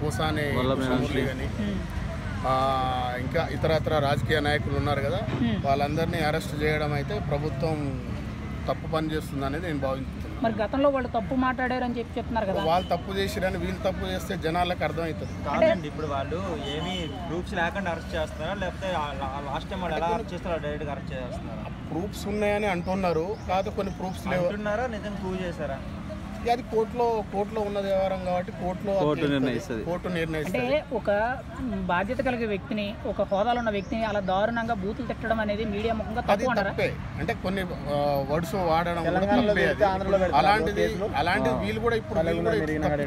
పోసాని మురళి కానీ ఇంకా ఇతరత్ర రాజకీయ నాయకులు ఉన్నారు కదా, వాళ్ళందరినీ అరెస్ట్ చేయడం అయితే ప్రభుత్వం తప్పు పని చేస్తుంది అనేది నేను భావిస్తున్నాను. మరి గతంలో వాళ్ళు తప్పు మాట్లాడారని చెప్తున్నారు కదా, వాళ్ళు తప్పు చేసిరని వీళ్ళు తప్పు చేస్తే జనాలకు అర్థమవుతుంది. కాదండి, ఇప్పుడు వాళ్ళు ఏమీ ప్రూఫ్స్ లేకుండా అరెస్ట్ చేస్తారా, లేకపోతే లాస్ట్ టైం వాళ్ళు ఎలా అరెస్ట్ చేస్తారో డైరెక్ట్గా అరెస్ట్ చేస్తున్నారా? ప్రూఫ్స్ ఉన్నాయని అంటున్నారు, కాదు కొన్ని ప్రూఫ్స్ లేవు అంటున్నారా, నిజం ప్రూవ్ చేశారా? అది కోర్టులో ఉన్న వ్యవహారం కాబట్టి కోర్టు నిర్ణయిస్తుంది. అంటే ఒక బాధ్యత కలిగే వ్యక్తిని, ఒక హోదాలో ఉన్న వ్యక్తిని అలా దారుణంగా బూతులు తిట్టడం అనేది మీడియా ముఖంగా తప్పు అంటారా? అంటే కొన్ని వర్డ్స్ వాడడం అలాంటిది వీళ్ళు కూడా ఇప్పుడు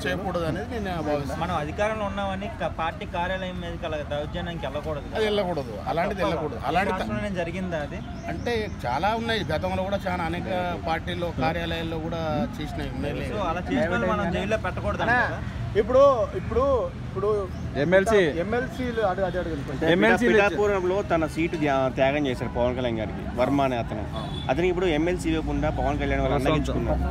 చేయకూడదు అనేది నేను భావిస్తాను. మనం అధికారంలో ఉన్నామని పార్టీ కార్యాలయం మీద దౌర్జన్యానికి వెళ్ళకూడదు, అది వెళ్ళకూడదు, అలాంటిది వెళ్ళకూడదు. అలాంటి జరిగిందా అది? అంటే చాలా ఉన్నాయి, గతంలో కూడా చాలా అనేక పార్టీల్లో కార్యాలయాల్లో కూడా చేసినవి ఉన్నాయి. ఇప్పుడు ఇప్పుడు ఇప్పుడు పిఠాపురంలో తన సీటు త్యాగం చేశారు పవన్ కళ్యాణ్ గారికి, వర్మ అనే అతనికి ఇప్పుడు ఎమ్మెల్సీ ఇవ్వకుండా పవన్ కళ్యాణ్ వాళ్ళు అన్నగించుకున్నారు.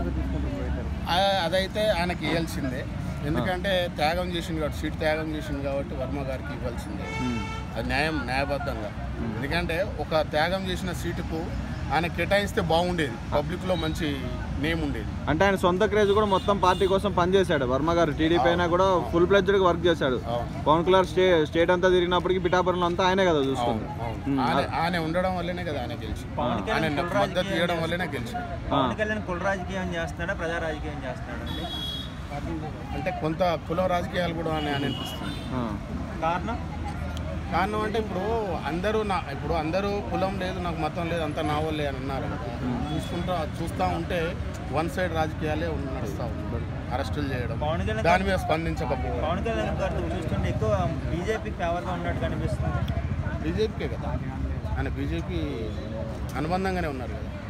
అదైతే ఆయనకి ఇవ్వాల్సిందే, ఎందుకంటే త్యాగం చేసింది కాబట్టి, సీటు త్యాగం చేసింది కాబట్టి వర్మ గారికి ఇవ్వాల్సిందే. అది న్యాయబద్ధంగా. ఎందుకంటే ఒక త్యాగం చేసిన సీటుకు ఆయన కేటాయిస్తే బాగుండేది, పబ్లిక్లో మంచి నేమ్ ఉండేది. అంటే ఆయన సొంత క్రేజ్ కూడా మొత్తం పార్టీ కోసం పనిచేశాడు వర్మ గారు. టీడీపీ అయినా కూడా ఫుల్ ఫ్లెడ్జ్డ్గా వర్క్ చేశాడు. పవన్ కళ్యాణ్ స్టేట్ అంతా తిరిగినప్పటికీ పిఠాపురంలో అంతా ఆయనే కదా చూస్తుంది. ఆయన ఉండడం వల్లనే కదా ఆయన గెలిచి, ఆయన మద్దతు ఇవ్వడం వల్లనే గెలిచి. పవన్ కళ్యాణ్ కుల రాజకీయం చేస్తున్నాడా, ప్రజా రాజకీయం చేస్తున్నాడా? అంటే కొంత కుల రాజకీయాలు కూడా అని అనిపిస్తుంది. కారణం అంటే ఇప్పుడు అందరూ కులం లేదు, నాకు మతం లేదు, అంతా నా వాళ్ళే అని అన్నారు. చూస్తూ ఉంటే వన్ సైడ్ రాజకీయాలే నడుస్తూ ఉంటారు, అరెస్టులు చేయడం, దాని మీద స్పందించకపోవడం. పవన్ కళ్యాణ్ గారు చూస్తుంటే ఎక్కువ బీజేపీకి ఫేవర్గా ఉన్నట్టు కనిపిస్తుంది. బీజేపీకే కదా, ఆయన బీజేపీ అనుబంధంగానే ఉన్నారు కదా.